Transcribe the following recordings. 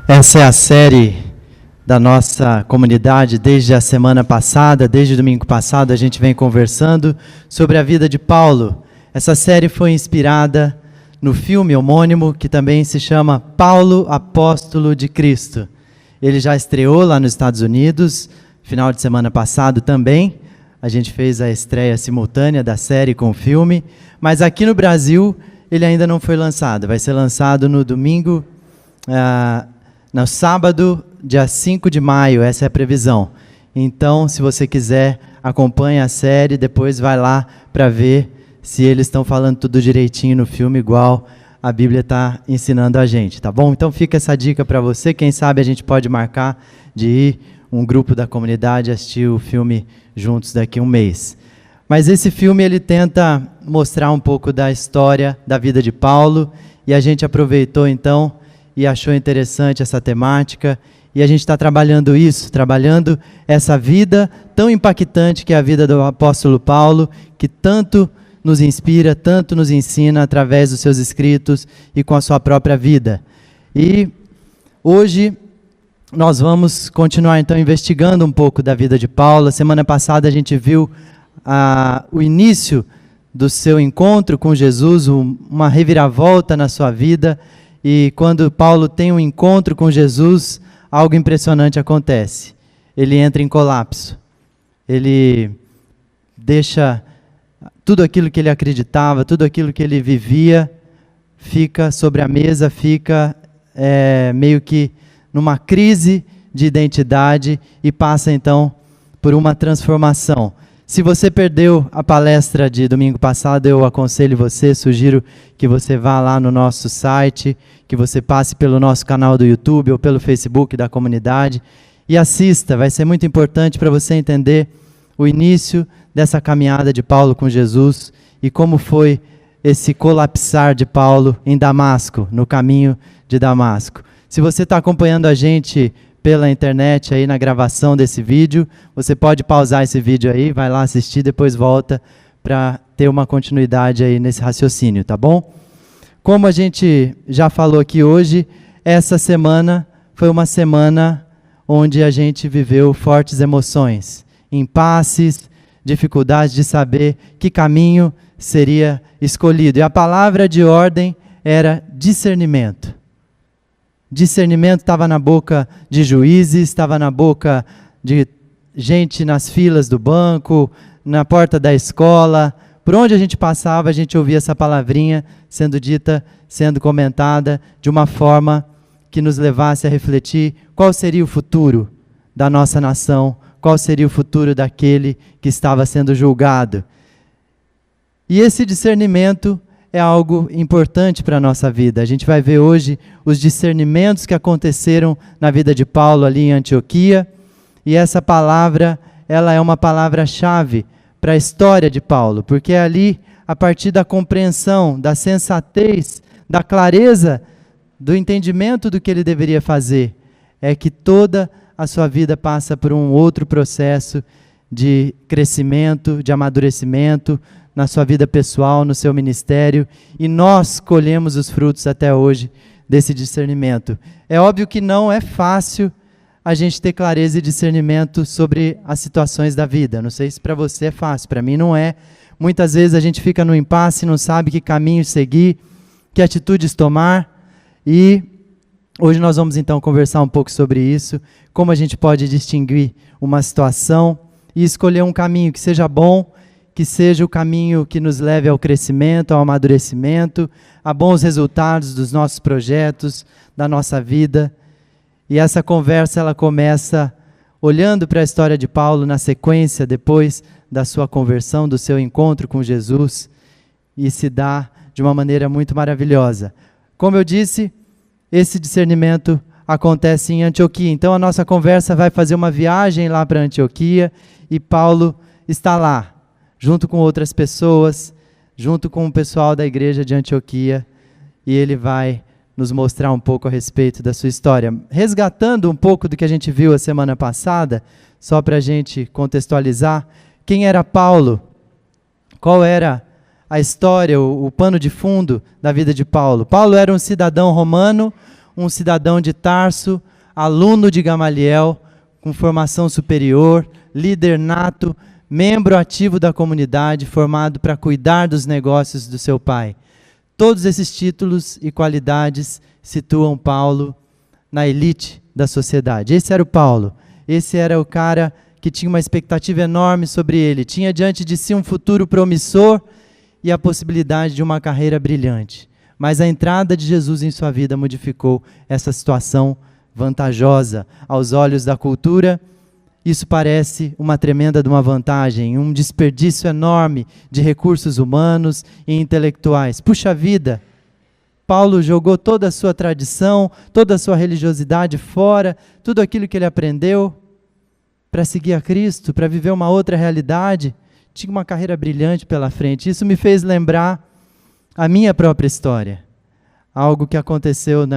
Essa é a série da nossa comunidade desde a semana passada, desde o domingo passado, a gente vem conversando sobre a vida de Paulo. Essa série foi inspirada no filme homônimo que também se chama Paulo, Apóstolo de Cristo. Ele já estreou lá nos Estados Unidos, final de semana passado também. A gente fez a estreia simultânea da série com o filme, mas aqui no Brasil ele ainda não foi lançado. Vai ser lançado no domingo, no sábado, dia 5 de maio, essa é a previsão. Então, se você quiser, acompanhe a série, depois vai lá para ver se eles estão falando tudo direitinho no filme, igual a Bíblia está ensinando a gente, tá bom? Então fica essa dica para você, quem sabe a gente pode marcar de ir um grupo da comunidade assistir o filme juntos daqui a um mês. Mas esse filme ele tenta mostrar um pouco da história da vida de Paulo, e a gente aproveitou então e achou interessante essa temática, e a gente está trabalhando essa vida tão impactante que é a vida do apóstolo Paulo, que tanto nos inspira, tanto nos ensina através dos seus escritos e com a sua própria vida. E hoje nós vamos continuar então investigando um pouco da vida de Paulo. Semana passada a gente viu o início do seu encontro com Jesus, uma reviravolta na sua vida. E quando Paulo tem um encontro com Jesus, algo impressionante acontece. Ele entra em colapso. Ele deixa tudo aquilo que ele acreditava, tudo aquilo que ele vivia, fica sobre a mesa, fica meio que numa crise de identidade e passa então por uma transformação. Se você perdeu a palestra de domingo passado, eu aconselho você, sugiro que você vá lá no nosso site, que você passe pelo nosso canal do YouTube ou pelo Facebook da comunidade e assista. Vai ser muito importante para você entender o início dessa caminhada de Paulo com Jesus e como foi esse colapsar de Paulo em Damasco, no caminho de Damasco. Se você está acompanhando a gente pela internet aí na gravação desse vídeo, você pode pausar esse vídeo aí, vai lá assistir, depois volta para ter uma continuidade aí nesse raciocínio, tá bom? Como a gente já falou aqui hoje, essa semana foi uma semana onde a gente viveu fortes emoções, impasses, dificuldade de saber que caminho seria escolhido. E a palavra de ordem era discernimento. Discernimento estava na boca de juízes, estava na boca de gente nas filas do banco, na porta da escola. Por onde a gente passava, a gente ouvia essa palavrinha sendo dita, sendo comentada de uma forma que nos levasse a refletir qual seria o futuro da nossa nação, qual seria o futuro daquele que estava sendo julgado. E esse discernimento é algo importante para a nossa vida. A gente vai ver hoje os discernimentos que aconteceram na vida de Paulo ali em Antioquia, e essa palavra, ela é uma palavra-chave para a história de Paulo, porque é ali, a partir da compreensão, da sensatez, da clareza, do entendimento do que ele deveria fazer, é que toda a sua vida passa por um outro processo de crescimento, de amadurecimento, na sua vida pessoal, no seu ministério, e nós colhemos os frutos até hoje desse discernimento. É óbvio que não é fácil a gente ter clareza e discernimento sobre as situações da vida. Não sei se para você é fácil, para mim não é. Muitas vezes a gente fica no impasse, não sabe que caminho seguir, que atitudes tomar, e hoje nós vamos então conversar um pouco sobre isso, como a gente pode distinguir uma situação e escolher um caminho que seja bom, que seja o caminho que nos leve ao crescimento, ao amadurecimento, a bons resultados dos nossos projetos, da nossa vida. E essa conversa ela começa olhando para a história de Paulo na sequência, depois da sua conversão, do seu encontro com Jesus, e se dá de uma maneira muito maravilhosa. Como eu disse, esse discernimento acontece em Antioquia. Então a nossa conversa vai fazer uma viagem lá para Antioquia, e Paulo está lá, junto com outras pessoas, junto com o pessoal da igreja de Antioquia, e ele vai nos mostrar um pouco a respeito da sua história. Resgatando um pouco do que a gente viu a semana passada, só para a gente contextualizar, quem era Paulo? Qual era a história, o pano de fundo da vida de Paulo? Paulo era um cidadão romano, um cidadão de Tarso, aluno de Gamaliel, com formação superior, líder nato, membro ativo da comunidade, formado para cuidar dos negócios do seu pai. Todos esses títulos e qualidades situam Paulo na elite da sociedade. Esse era o Paulo. Esse era o cara que tinha uma expectativa enorme sobre ele. Tinha diante de si um futuro promissor e a possibilidade de uma carreira brilhante. Mas a entrada de Jesus em sua vida modificou essa situação vantajosa. Aos olhos da cultura, isso parece uma tremenda de uma vantagem, um desperdício enorme de recursos humanos e intelectuais. Puxa vida! Paulo jogou toda a sua tradição, toda a sua religiosidade fora, tudo aquilo que ele aprendeu para seguir a Cristo, para viver uma outra realidade. Tinha uma carreira brilhante pela frente. Isso me fez lembrar a minha própria história. Algo que aconteceu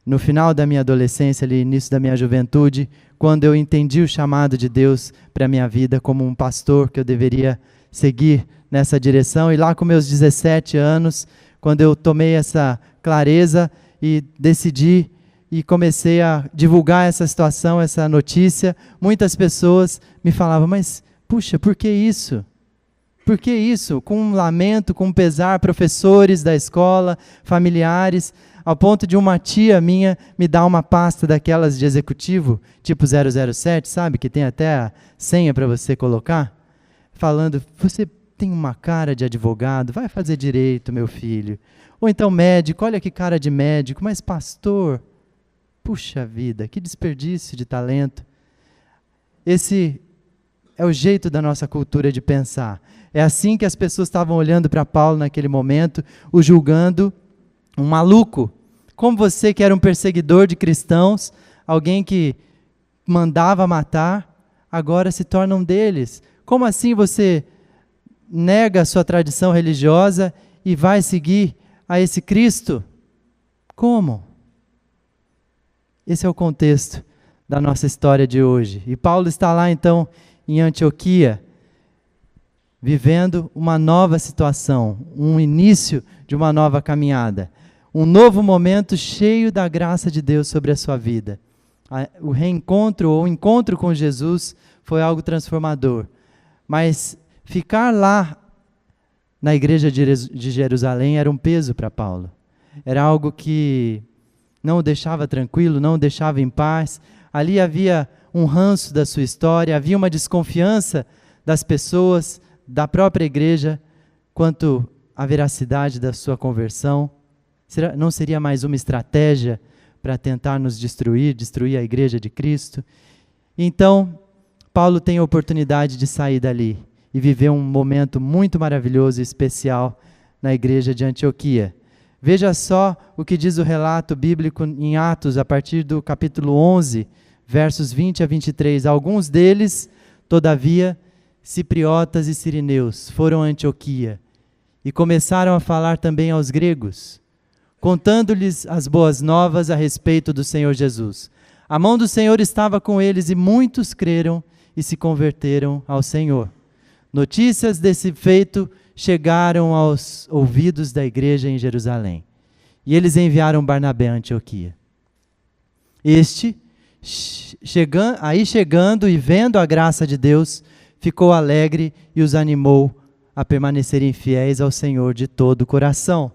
no final da minha adolescência, ali, início da minha juventude, quando eu entendi o chamado de Deus para a minha vida como um pastor, que eu deveria seguir nessa direção. E lá com meus 17 anos, quando eu tomei essa clareza e decidi e comecei a divulgar essa situação, essa notícia, muitas pessoas me falavam, mas puxa, por que isso? Por que isso? Com um lamento, com um pesar, professores da escola, familiares, ao ponto de uma tia minha me dar uma pasta daquelas de executivo, tipo 007, sabe? Que tem até a senha para você colocar, falando, você tem uma cara de advogado, vai fazer direito, meu filho. Ou então médico, olha que cara de médico, mas pastor, puxa vida, que desperdício de talento. Esse é o jeito da nossa cultura de pensar. É assim que as pessoas estavam olhando para Paulo naquele momento, o julgando um maluco. Como você que era um perseguidor de cristãos, alguém que mandava matar, agora se torna um deles. Como assim você nega a sua tradição religiosa e vai seguir a esse Cristo? Como? Esse é o contexto da nossa história de hoje. E Paulo está lá então em Antioquia, vivendo uma nova situação, um início de uma nova caminhada, um novo momento cheio da graça de Deus sobre a sua vida. O reencontro ou o encontro com Jesus foi algo transformador, mas ficar lá na igreja de Jerusalém era um peso para Paulo. Era algo que não o deixava tranquilo, não o deixava em paz. Ali havia um ranço da sua história, havia uma desconfiança das pessoas, da própria igreja, quanto à veracidade da sua conversão. Não seria mais uma estratégia para tentar nos destruir a igreja de Cristo? Então, Paulo tem a oportunidade de sair dali e viver um momento muito maravilhoso e especial na igreja de Antioquia. Veja só o que diz o relato bíblico em Atos, a partir do capítulo 11, versos 20 a 23. Alguns deles, todavia, cipriotas e sirineus, foram a Antioquia e começaram a falar também aos gregos, contando-lhes as boas novas a respeito do Senhor Jesus. A mão do Senhor estava com eles e muitos creram e se converteram ao Senhor. Notícias desse feito chegaram aos ouvidos da igreja em Jerusalém. E eles enviaram Barnabé a Antioquia. Este, chegando e vendo a graça de Deus, ficou alegre e os animou a permanecerem fiéis ao Senhor de todo o coração.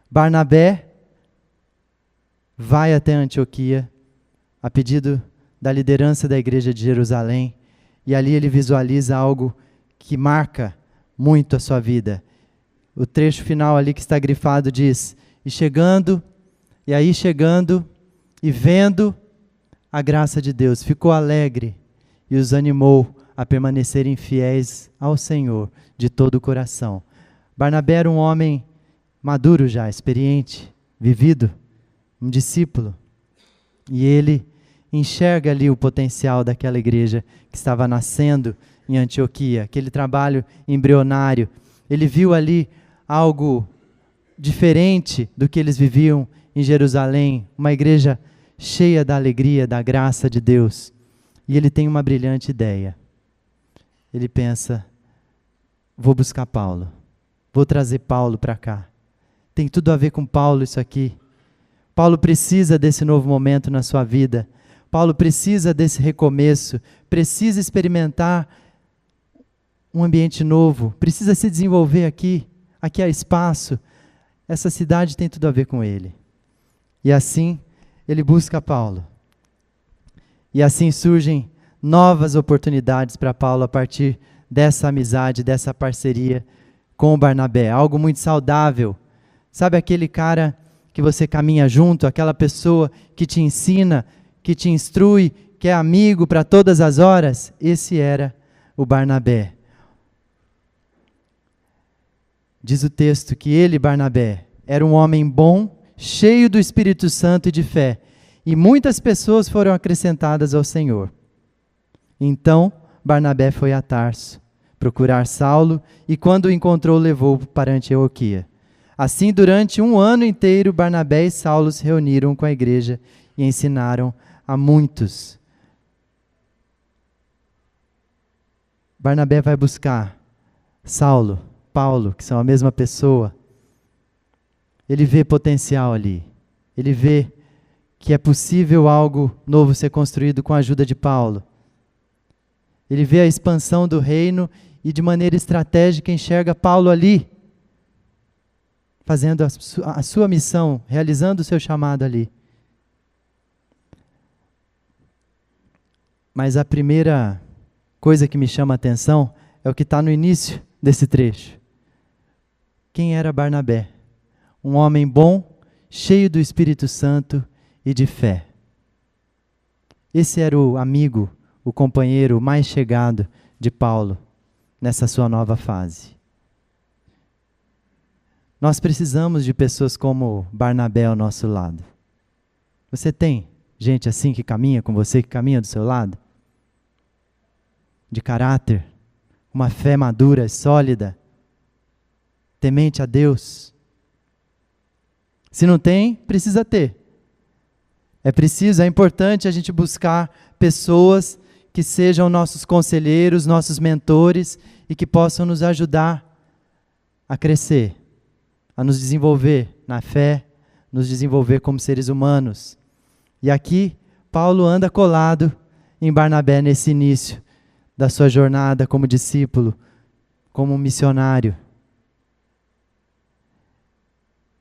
Barnabé vai até Antioquia, a pedido da liderança da igreja de Jerusalém, e ali ele visualiza algo que marca muito a sua vida. O trecho final ali que está grifado diz, chegando e vendo a graça de Deus, ficou alegre e os animou a permanecerem fiéis ao Senhor de todo o coração. Barnabé era um homem maduro já, experiente, vivido, um discípulo. E ele enxerga ali o potencial daquela igreja que estava nascendo em Antioquia, aquele trabalho embrionário. Ele viu ali algo diferente do que eles viviam em Jerusalém, uma igreja cheia da alegria, da graça de Deus. E ele tem uma brilhante ideia. Ele pensa, vou buscar Paulo, vou trazer Paulo para cá. Tem tudo a ver com Paulo isso aqui. Paulo precisa desse novo momento na sua vida. Paulo precisa desse recomeço, precisa experimentar um ambiente novo, precisa se desenvolver aqui. Aqui há espaço. Essa cidade tem tudo a ver com ele. E assim, ele busca Paulo. E assim surgem novas oportunidades para Paulo a partir dessa amizade, dessa parceria com o Barnabé. Algo muito saudável. Sabe aquele cara que você caminha junto, aquela pessoa que te ensina, que te instrui, que é amigo para todas as horas? Esse era o Barnabé. Diz o texto que ele, Barnabé, era um homem bom, cheio do Espírito Santo e de fé, e muitas pessoas foram acrescentadas ao Senhor. Então, Barnabé foi a Tarso, procurar Saulo, e quando o encontrou, levou para Antioquia. Assim, durante 1 ano inteiro, Barnabé e Saulo se reuniram com a igreja e ensinaram a muitos. Barnabé vai buscar Saulo, Paulo, que são a mesma pessoa. Ele vê potencial ali. Ele vê que é possível algo novo ser construído com a ajuda de Paulo. Ele vê a expansão do reino e de maneira estratégica enxerga Paulo ali, fazendo a sua missão, realizando o seu chamado ali. Mas a primeira coisa que me chama a atenção é o que está no início desse trecho. Quem era Barnabé? Um homem bom, cheio do Espírito Santo e de fé. Esse era o amigo, o companheiro mais chegado de Paulo nessa sua nova fase. Nós precisamos de pessoas como Barnabé ao nosso lado. Você tem gente assim que caminha com você, que caminha do seu lado? De caráter, uma fé madura e sólida, temente a Deus. Se não tem, precisa ter. É importante a gente buscar pessoas que sejam nossos conselheiros, nossos mentores e que possam nos ajudar a crescer, a nos desenvolver na fé, nos desenvolver como seres humanos. E aqui, Paulo anda colado em Barnabé nesse início da sua jornada como discípulo, como missionário.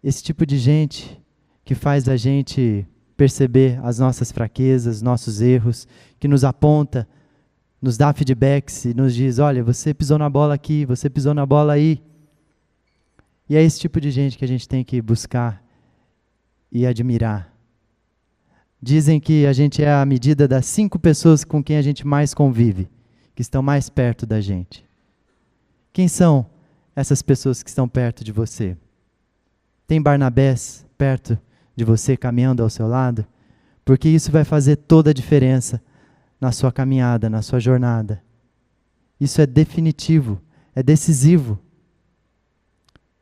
Esse tipo de gente que faz a gente perceber as nossas fraquezas, nossos erros, que nos aponta, nos dá feedbacks e nos diz, olha, você pisou na bola aqui, você pisou na bola aí. E é esse tipo de gente que a gente tem que buscar e admirar. Dizem que a gente é a medida das 5 pessoas com quem a gente mais convive, que estão mais perto da gente. Quem são essas pessoas que estão perto de você? Tem Barnabés perto de você, caminhando ao seu lado? Porque isso vai fazer toda a diferença na sua caminhada, na sua jornada. Isso é definitivo, é decisivo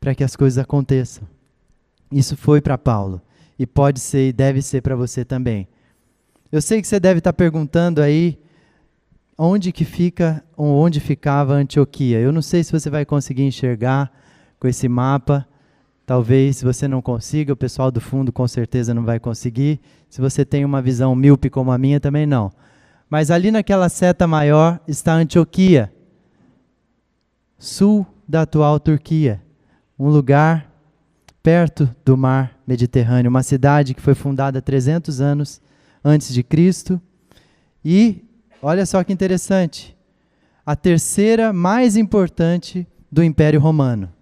para que as coisas aconteçam. Isso foi para Paulo e pode ser e deve ser para você também. Eu sei que você deve estar perguntando aí onde que fica ou onde ficava Antioquia. Eu não sei se você vai conseguir enxergar com esse mapa. Talvez você não consiga, o pessoal do fundo com certeza não vai conseguir. Se você tem uma visão míope como a minha, também não. Mas ali naquela seta maior está Antioquia, sul da atual Turquia. Um lugar perto do mar Mediterrâneo, uma cidade que foi fundada 300 anos antes de Cristo. E, olha só que interessante, a terceira mais importante do Império Romano.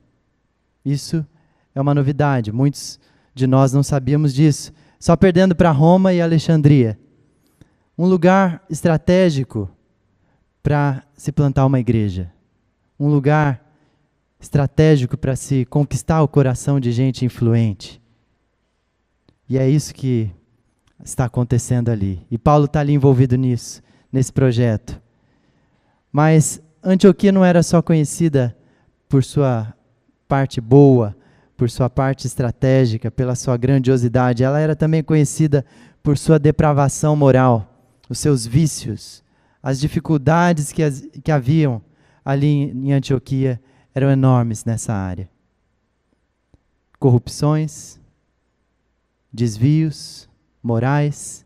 Isso é uma novidade, muitos de nós não sabíamos disso. Só perdendo para Roma e Alexandria. Um lugar estratégico para se plantar uma igreja. Um lugar estratégico para se conquistar o coração de gente influente. E é isso que está acontecendo ali. E Paulo está ali envolvido nisso, nesse projeto. Mas Antioquia não era só conhecida por sua parte boa, por sua parte estratégica, pela sua grandiosidade. Ela era também conhecida por sua depravação moral, os seus vícios, as dificuldades que haviam ali em Antioquia eram enormes nessa área. Corrupções, desvios morais,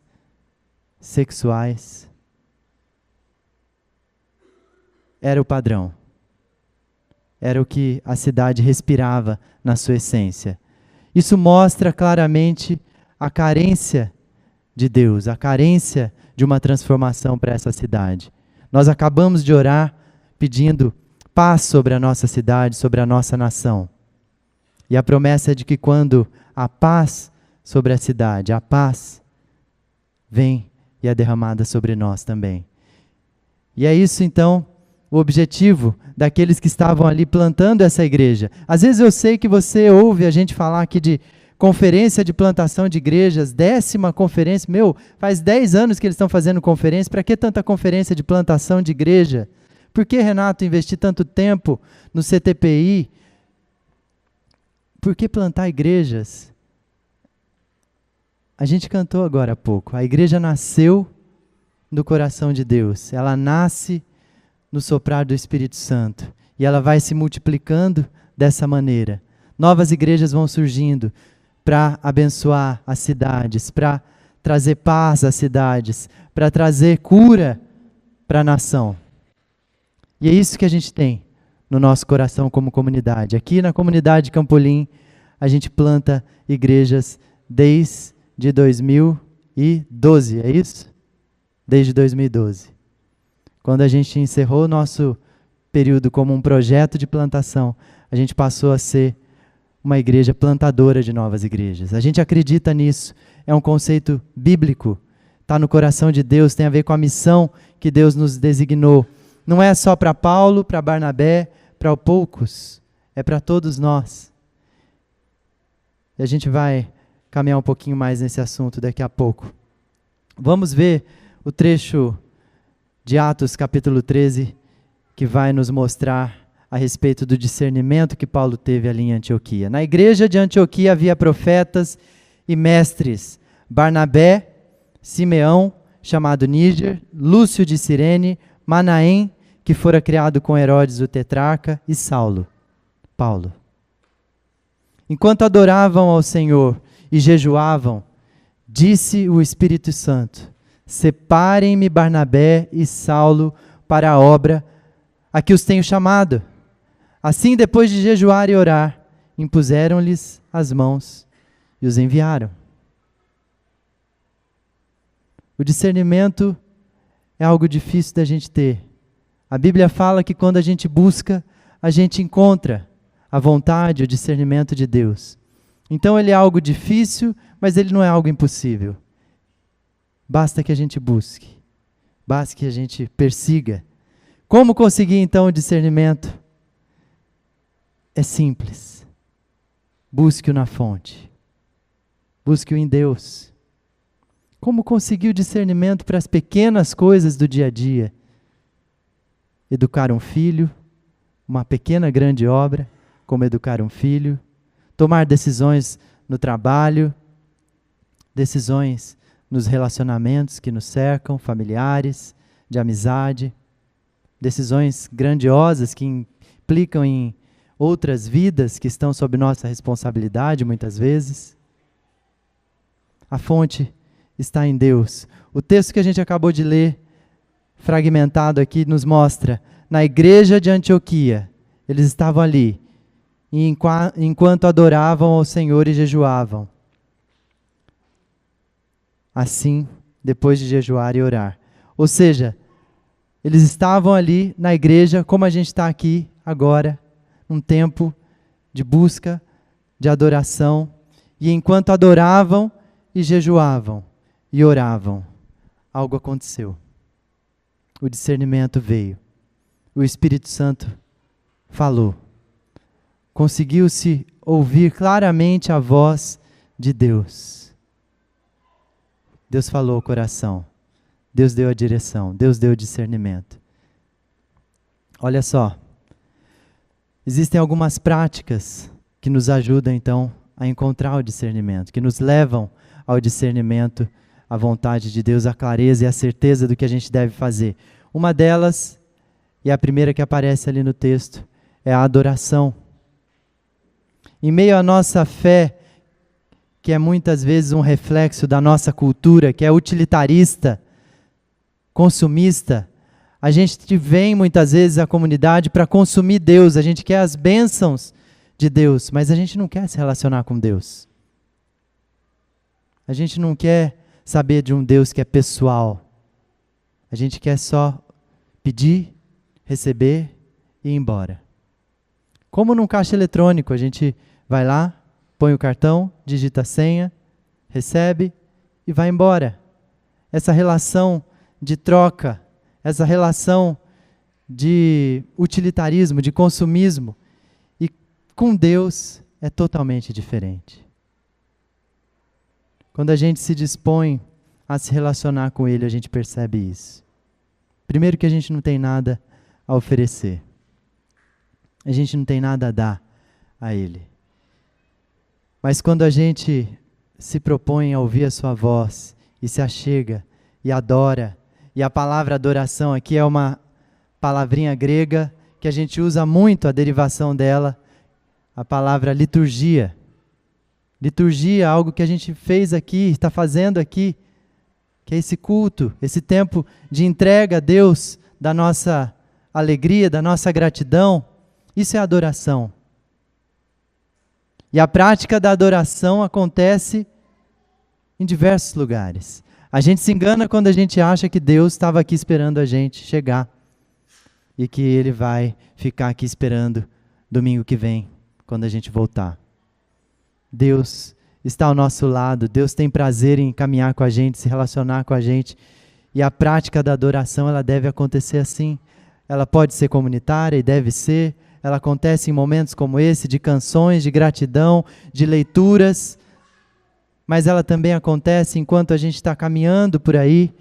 sexuais. Era o padrão. Era o que a cidade respirava na sua essência. Isso mostra claramente a carência de Deus, a carência de uma transformação para essa cidade. Nós acabamos de orar pedindo paz sobre a nossa cidade, sobre a nossa nação. E a promessa é de que quando a paz sobre a cidade, a paz vem e é derramada sobre nós também. E é isso então o objetivo daqueles que estavam ali plantando essa igreja. Às vezes eu sei que você ouve a gente falar aqui de conferência de plantação de igrejas, 10ª conferência. Faz 10 anos que eles estão fazendo conferência, para que tanta conferência de plantação de igreja? Por que, Renato, investir tanto tempo no CTPI? Por que plantar igrejas? A gente cantou agora há pouco, a igreja nasceu do coração de Deus, ela nasce no soprar do Espírito Santo, e ela vai se multiplicando dessa maneira. Novas igrejas vão surgindo para abençoar as cidades, para trazer paz às cidades, para trazer cura para a nação. E é isso que a gente tem no nosso coração como comunidade. Aqui na comunidade Campolim, a gente planta igrejas desde 2012, é isso? Desde 2012. Quando a gente encerrou o nosso período como um projeto de plantação, a gente passou a ser uma igreja plantadora de novas igrejas. A gente acredita nisso, é um conceito bíblico, está no coração de Deus, tem a ver com a missão que Deus nos designou. Não é só para Paulo, para Barnabé, para poucos, é para todos nós. E a gente vai caminhar um pouquinho mais nesse assunto daqui a pouco. Vamos ver o trecho de Atos capítulo 13, que vai nos mostrar a respeito do discernimento que Paulo teve ali em Antioquia. Na igreja de Antioquia havia profetas e mestres: Barnabé, Simeão, chamado Níger, Lúcio de Cirene, Manaém, que fora criado com Herodes o tetrarca, e Saulo, Paulo. Enquanto adoravam ao Senhor e jejuavam, disse o Espírito Santo: separem-me Barnabé e Saulo para a obra a que os tenho chamado. Assim, depois de jejuar e orar, impuseram-lhes as mãos e os enviaram. O discernimento é algo difícil da gente ter. A Bíblia fala que quando a gente busca, a gente encontra a vontade, o discernimento de Deus. Então ele é algo difícil, mas ele não é algo impossível. Basta que a gente busque, basta que a gente persiga. Como conseguir então o discernimento? É simples. Busque-o na fonte. Busque-o em Deus. Como conseguir o discernimento para as pequenas coisas do dia a dia? Educar um filho, uma pequena grande obra, como educar um filho, tomar decisões no trabalho, decisões nos relacionamentos que nos cercam, familiares, de amizade, decisões grandiosas que implicam em outras vidas que estão sob nossa responsabilidade muitas vezes. A fonte está em Deus. O texto que a gente acabou de ler, fragmentado aqui, nos mostra, na igreja de Antioquia, eles estavam ali, e enquanto adoravam ao Senhor e jejuavam. Assim, depois de jejuar e orar. Ou seja, eles estavam ali na igreja, como a gente está aqui agora, um tempo de busca, de adoração, e enquanto adoravam e jejuavam e oravam, algo aconteceu. O discernimento veio. O Espírito Santo falou. Conseguiu-se ouvir claramente a voz de Deus. Deus falou ao coração. Deus deu a direção. Deus deu o discernimento. Olha só. Existem algumas práticas que nos ajudam, então, a encontrar o discernimento, que nos levam ao discernimento, à vontade de Deus, à clareza e à certeza do que a gente deve fazer. Uma delas, e a primeira que aparece ali no texto, é a adoração. Em meio à nossa fé, que é muitas vezes um reflexo da nossa cultura, que é utilitarista, consumista. A gente vem muitas vezes à comunidade para consumir Deus, a gente quer as bênçãos de Deus, mas a gente não quer se relacionar com Deus. A gente não quer saber de um Deus que é pessoal. A gente quer só pedir, receber e ir embora. Como num caixa eletrônico, a gente vai lá, põe o cartão, digita a senha, recebe e vai embora. Essa relação de troca, essa relação de utilitarismo, de consumismo, e com Deus é totalmente diferente. Quando a gente se dispõe a se relacionar com Ele, a gente percebe isso. Primeiro que a gente não tem nada a oferecer. A gente não tem nada a dar a Ele. Mas quando a gente se propõe a ouvir a sua voz, e se achega, e adora, e a palavra adoração aqui é uma palavrinha grega que a gente usa muito, a derivação dela, a palavra liturgia. Liturgia é algo que a gente fez aqui, está fazendo aqui, que é esse culto, esse tempo de entrega a Deus da nossa alegria, da nossa gratidão. Isso é adoração. E a prática da adoração acontece em diversos lugares. A gente se engana quando a gente acha que Deus estava aqui esperando a gente chegar e que Ele vai ficar aqui esperando domingo que vem, quando a gente voltar. Deus está ao nosso lado, Deus tem prazer em caminhar com a gente, se relacionar com a gente, e a prática da adoração ela deve acontecer assim. Ela pode ser comunitária e deve ser, ela acontece em momentos como esse, de canções, de gratidão, de leituras, mas ela também acontece enquanto a gente está caminhando por aí,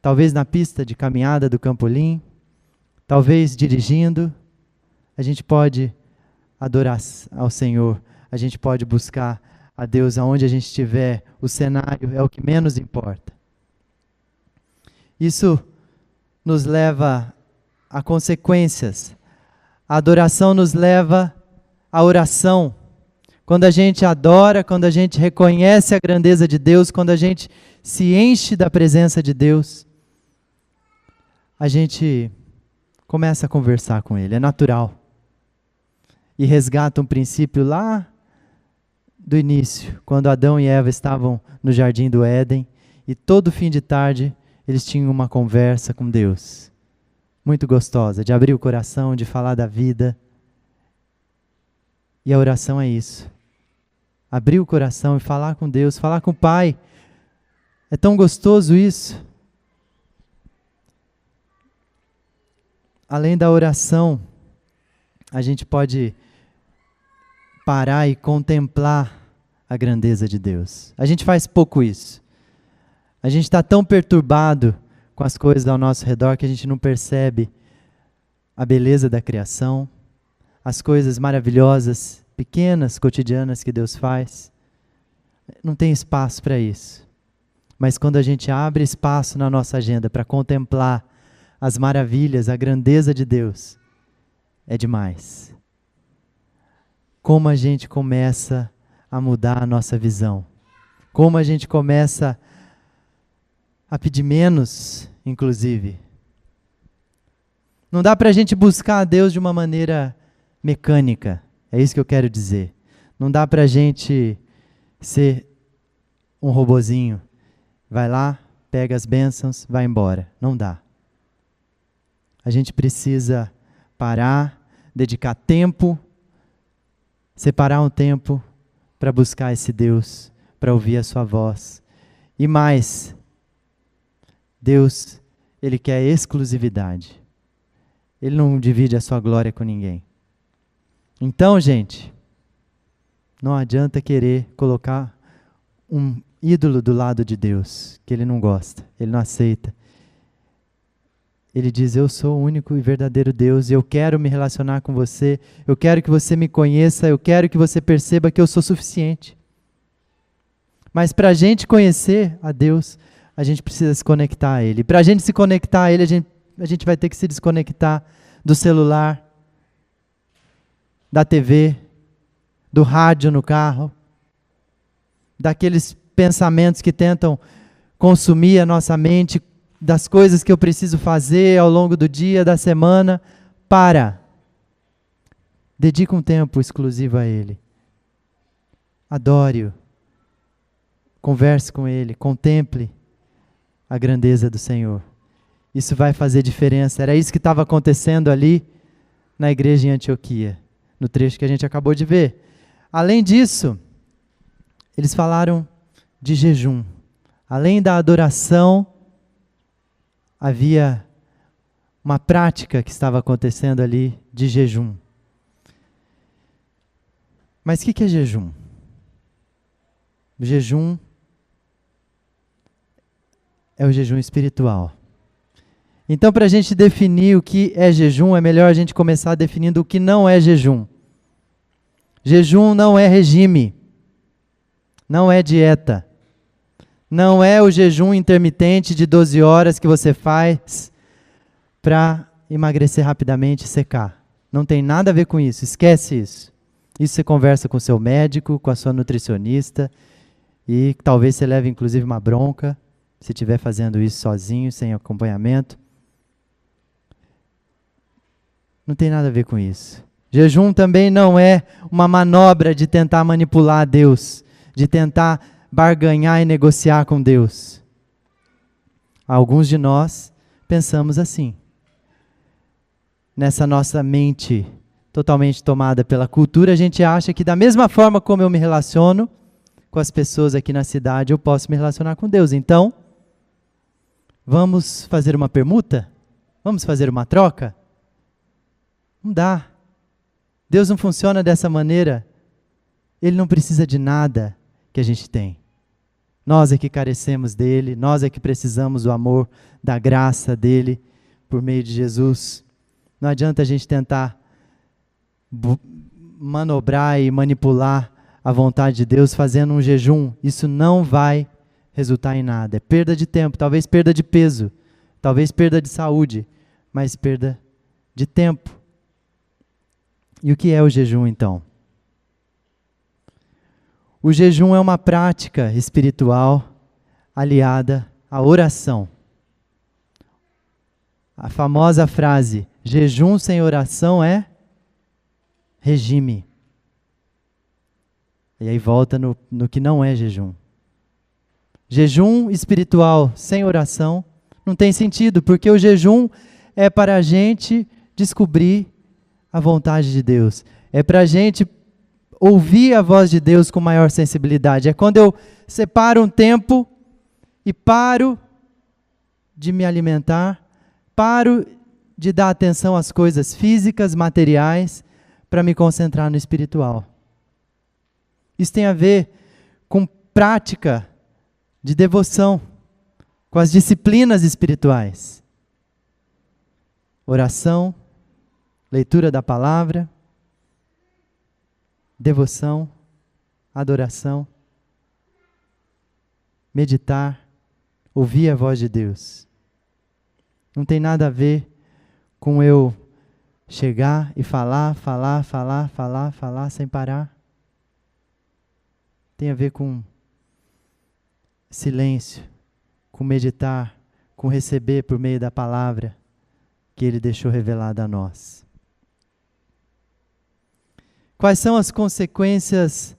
talvez na pista de caminhada do Campolim, talvez dirigindo. A gente pode adorar ao Senhor, a gente pode buscar a Deus aonde a gente estiver, o cenário é o que menos importa. Isso nos leva a consequências. A adoração nos leva à oração. Quando a gente adora, quando a gente reconhece a grandeza de Deus, quando a gente se enche da presença de Deus, a gente começa a conversar com Ele, é natural. E resgata um princípio lá do início, quando Adão e Eva estavam no jardim do Éden, e todo fim de tarde eles tinham uma conversa com Deus, muito gostosa, de abrir o coração, de falar da vida. E a oração é isso. Abrir o coração e falar com Deus, falar com o Pai. É tão gostoso isso. Além da oração, a gente pode parar e contemplar a grandeza de Deus. A gente faz pouco isso. A gente está tão perturbado com as coisas ao nosso redor que a gente não percebe a beleza da criação, as coisas maravilhosas, pequenas, cotidianas que Deus faz. Não tem espaço para isso. Mas quando a gente abre espaço na nossa agenda para contemplar as maravilhas, a grandeza de Deus, é demais. Como a gente começa a mudar a nossa visão. Como a gente começa a pedir menos, inclusive. Não dá para a gente buscar a Deus de uma maneira mecânica. É isso que eu quero dizer. Não dá para a gente ser um robozinho. Vai lá, pega as bênçãos, vai embora. Não dá. A gente precisa parar, dedicar tempo, separar um tempo para buscar esse Deus, para ouvir a sua voz. E mais, Deus, Ele quer exclusividade. Ele não divide a sua glória com ninguém. Então, gente, não adianta querer colocar um ídolo do lado de Deus, que Ele não gosta, Ele não aceita. Ele diz, eu sou o único e verdadeiro Deus, e eu quero me relacionar com você, eu quero que você me conheça, eu quero que você perceba que eu sou suficiente. Mas para a gente conhecer a Deus, a gente precisa se conectar a Ele. Para a gente se conectar a Ele, a gente vai ter que se desconectar do celular, da TV, do rádio no carro. daqueles pensamentos que tentam consumir a nossa mente, das coisas que eu preciso fazer ao longo do dia, da semana. Para. Dedique um tempo exclusivo a Ele. Adore-o. Converse com Ele. Contemple a grandeza do Senhor. Isso vai fazer diferença. Era isso que estava acontecendo ali na igreja em Antioquia, no trecho que a gente acabou de ver. Além disso, eles falaram de jejum. Além da adoração, havia uma prática que estava acontecendo ali de jejum. Mas o que é jejum? O jejum é o jejum espiritual. Então, para a gente definir o que é jejum, é melhor a gente começar definindo o que não é jejum. Jejum não é regime, não é dieta, não é o jejum intermitente de 12 horas que você faz para emagrecer rapidamente e secar. Não tem nada a ver com isso, esquece isso. Isso você conversa com o seu médico, com a sua nutricionista, e talvez você leve inclusive uma bronca, se estiver fazendo isso sozinho, sem acompanhamento. Não tem nada a ver com isso. Jejum também não é uma manobra de tentar manipular Deus, de tentar barganhar e negociar com Deus. Alguns de nós pensamos assim. Nessa nossa mente totalmente tomada pela cultura, a gente acha que da mesma forma como eu me relaciono com as pessoas aqui na cidade, eu posso me relacionar com Deus. Então, vamos fazer uma permuta? Vamos fazer uma troca? Não dá. Deus não funciona dessa maneira. Ele não precisa de nada que a gente tem. Nós é que carecemos dele, nós é que precisamos do amor, da graça dele, por meio de Jesus. Não adianta a gente tentar manobrar e manipular a vontade de Deus fazendo um jejum. Isso não vai resultar em nada. É perda de tempo, talvez perda de peso, talvez perda de saúde, mas perda de tempo. E o que é o jejum, então? O jejum é uma prática espiritual aliada à oração. A famosa frase, jejum sem oração é regime. E aí volta no que não é jejum. Jejum espiritual sem oração não tem sentido, porque o jejum é para a gente descobrir a vontade de Deus. É para a gente ouvir a voz de Deus com maior sensibilidade. É quando eu separo um tempo e paro de me alimentar, paro de dar atenção às coisas físicas, materiais, para me concentrar no espiritual. Isso tem a ver com prática de devoção, com as disciplinas espirituais. Oração, leitura da palavra, devoção, adoração, meditar, ouvir a voz de Deus. Não tem nada a ver com eu chegar e falar sem parar. Tem a ver com silêncio, com meditar, com receber por meio da palavra que Ele deixou revelada a nós. Quais são as consequências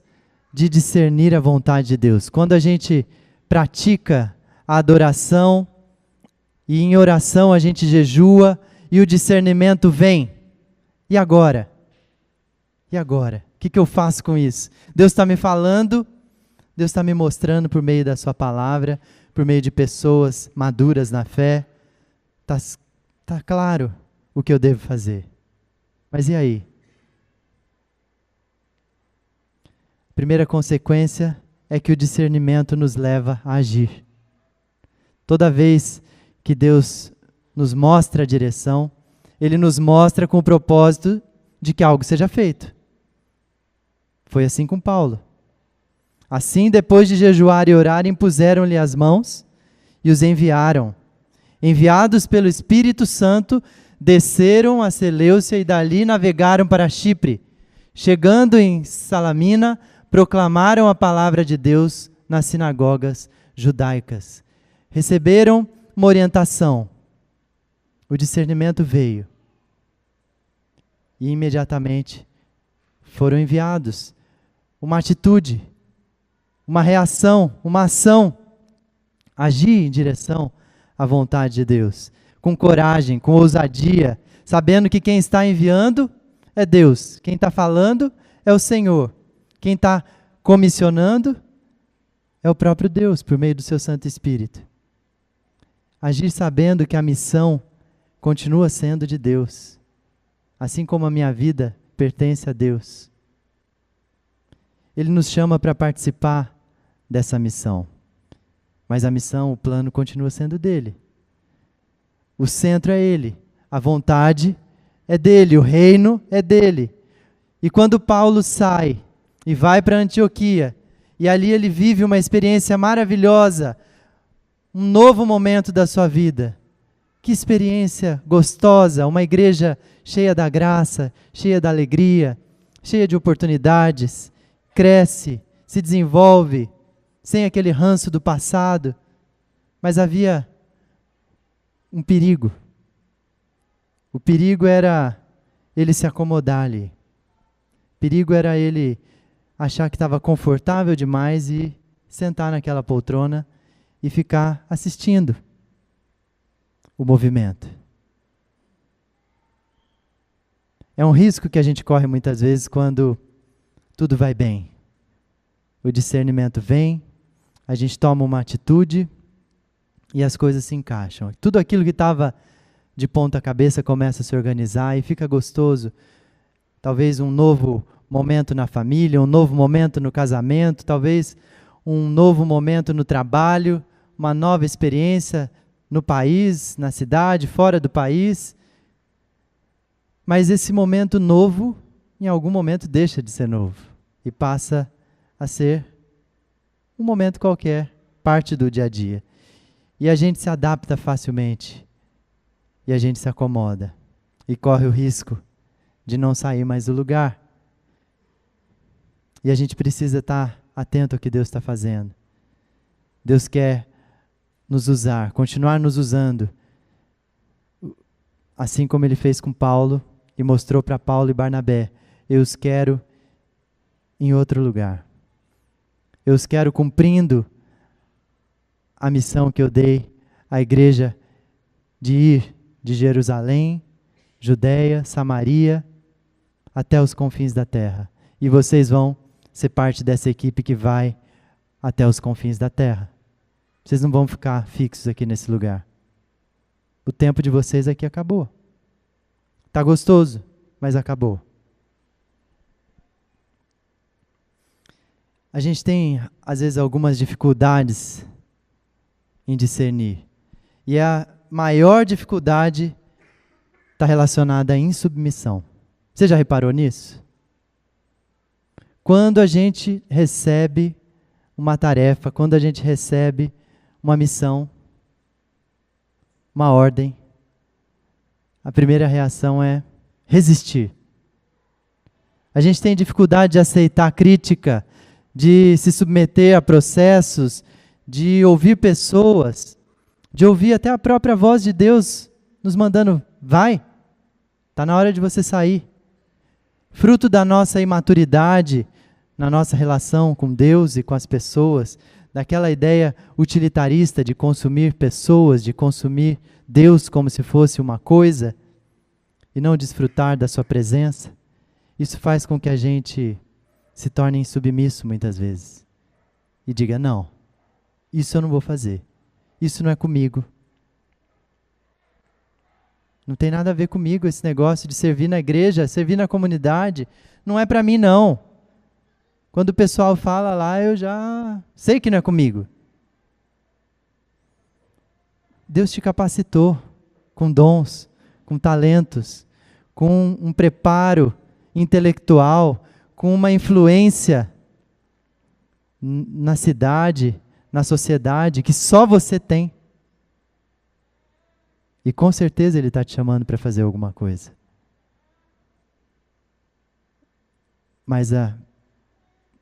de discernir a vontade de Deus? Quando a gente pratica a adoração e em oração a gente jejua e o discernimento vem. E agora? E agora? O que eu faço com isso? Deus está me falando, Deus está me mostrando por meio da sua palavra, por meio de pessoas maduras na fé. Está claro o que eu devo fazer. Mas e aí? A primeira consequência é que o discernimento nos leva a agir. Toda vez que Deus nos mostra a direção, Ele nos mostra com o propósito de que algo seja feito. Foi assim com Paulo. Assim, depois de jejuar e orar, impuseram-lhe as mãos e os enviaram. Enviados pelo Espírito Santo, desceram a Seleucia e dali navegaram para Chipre. Chegando em Salamina, proclamaram a palavra de Deus nas sinagogas judaicas. Receberam uma orientação. O discernimento veio. E imediatamente foram enviados. Uma atitude, uma reação, uma ação. Agir em direção à vontade de Deus. Com coragem, com ousadia, sabendo que quem está enviando é Deus. Quem está falando é o Senhor. Quem está comissionando é o próprio Deus, por meio do seu Santo Espírito. Agir sabendo que a missão continua sendo de Deus, assim como a minha vida pertence a Deus. Ele nos chama para participar dessa missão, mas a missão, o plano continua sendo dele. O centro é ele, a vontade é dele, o reino é dele. E quando Paulo sai e vai para Antioquia, e ali ele vive uma experiência maravilhosa, um novo momento da sua vida. Que experiência gostosa, uma igreja cheia da graça, cheia da alegria, cheia de oportunidades, cresce, se desenvolve, sem aquele ranço do passado. Mas havia um perigo. O perigo era ele se acomodar ali. O perigo era ele achar que estava confortável demais e sentar naquela poltrona e ficar assistindo o movimento. É um risco que a gente corre muitas vezes quando tudo vai bem. O discernimento vem, a gente toma uma atitude e as coisas se encaixam. Tudo aquilo que estava de ponta cabeça começa a se organizar e fica gostoso. Talvez um novo momento na família, um novo momento no casamento, talvez um novo momento no trabalho, uma nova experiência no país, na cidade, fora do país. Mas esse momento novo, em algum momento deixa de ser novo e passa a ser um momento qualquer, parte do dia a dia. E a gente se adapta facilmente e a gente se acomoda e corre o risco de não sair mais do lugar. E a gente precisa estar atento ao que Deus está fazendo. Deus quer nos usar, continuar nos usando, assim como Ele fez com Paulo e mostrou para Paulo e Barnabé: eu os quero em outro lugar. Eu os quero cumprindo a missão que eu dei à igreja de ir de Jerusalém, Judeia, Samaria, até os confins da terra. E vocês vão ser parte dessa equipe que vai até os confins da terra. Vocês não vão ficar fixos aqui nesse lugar. O tempo de vocês aqui acabou. Tá gostoso, mas acabou. A gente tem, às vezes, algumas dificuldades em discernir. E a maior dificuldade está relacionada à insubmissão. Você já reparou nisso? Quando a gente recebe uma tarefa, quando a gente recebe uma missão, uma ordem, a primeira reação é resistir. A gente tem dificuldade de aceitar crítica, de se submeter a processos, de ouvir pessoas, de ouvir até a própria voz de Deus nos mandando: vai, está na hora de você sair. Fruto da nossa imaturidade na nossa relação com Deus e com as pessoas, daquela ideia utilitarista de consumir pessoas, de consumir Deus como se fosse uma coisa e não desfrutar da sua presença. Isso faz com que a gente se torne insubmisso muitas vezes e diga: não, isso eu não vou fazer, isso não é comigo. Não tem nada a ver comigo esse negócio de servir na igreja, servir na comunidade, não é para mim não. Quando o pessoal fala lá, eu já sei que não é comigo. Deus te capacitou com dons, com talentos, com um preparo intelectual, com uma influência na cidade, na sociedade, que só você tem. E com certeza Ele está te chamando para fazer alguma coisa. Mas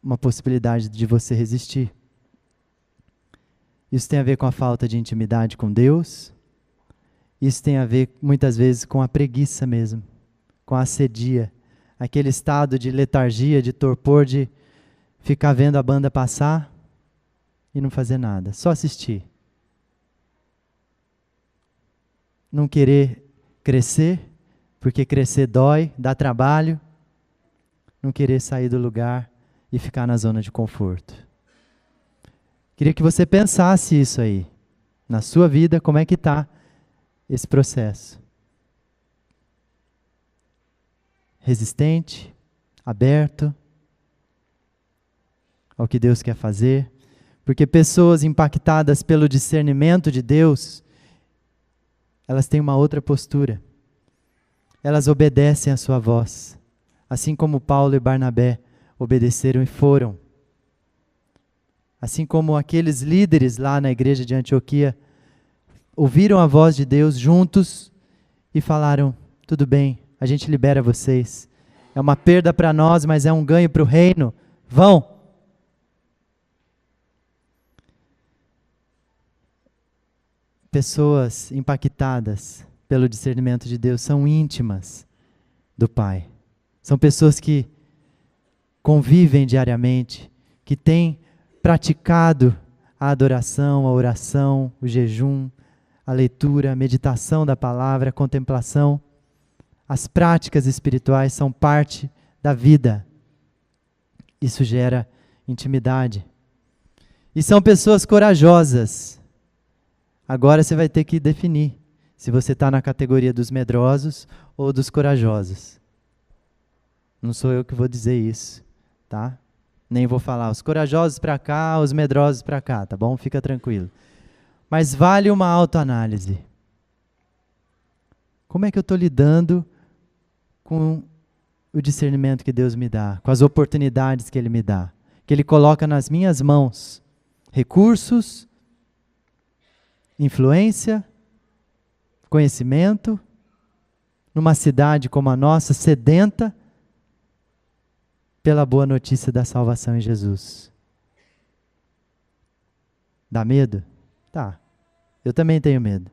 uma possibilidade de você resistir. Isso tem a ver com a falta de intimidade com Deus. Isso tem a ver, muitas vezes, com a preguiça mesmo, com a assedia, aquele estado de letargia, de torpor, de ficar vendo a banda passar e não fazer nada, só assistir. Não querer crescer, porque crescer dói, dá trabalho. Não querer sair do lugar e ficar na zona de conforto. Queria que você pensasse isso aí, na sua vida, como é que está esse processo. Resistente, aberto ao que Deus quer fazer, porque pessoas impactadas pelo discernimento de Deus, elas têm uma outra postura. Elas obedecem à sua voz, assim como Paulo e Barnabé obedeceram e foram. Assim como aqueles líderes lá na igreja de Antioquia ouviram a voz de Deus juntos e falaram: tudo bem, a gente libera vocês. É uma perda para nós, mas é um ganho para o reino. Vão! Pessoas impactadas pelo discernimento de Deus são íntimas do Pai. São pessoas que convivem diariamente, que têm praticado a adoração, a oração, o jejum, a leitura, a meditação da palavra, a contemplação. As práticas espirituais são parte da vida. Isso gera intimidade. E são pessoas corajosas. Agora você vai ter que definir se você está na categoria dos medrosos ou dos corajosos. Não sou eu que vou dizer isso, tá? Nem vou falar os corajosos para cá, os medrosos para cá, tá bom? Fica tranquilo. Mas vale uma autoanálise. Como é que eu estou lidando com o discernimento que Deus me dá, com as oportunidades que Ele me dá, que Ele coloca nas minhas mãos? Recursos, influência, conhecimento, numa cidade como a nossa, sedenta pela boa notícia da salvação em Jesus. Dá medo? Tá. Eu também tenho medo.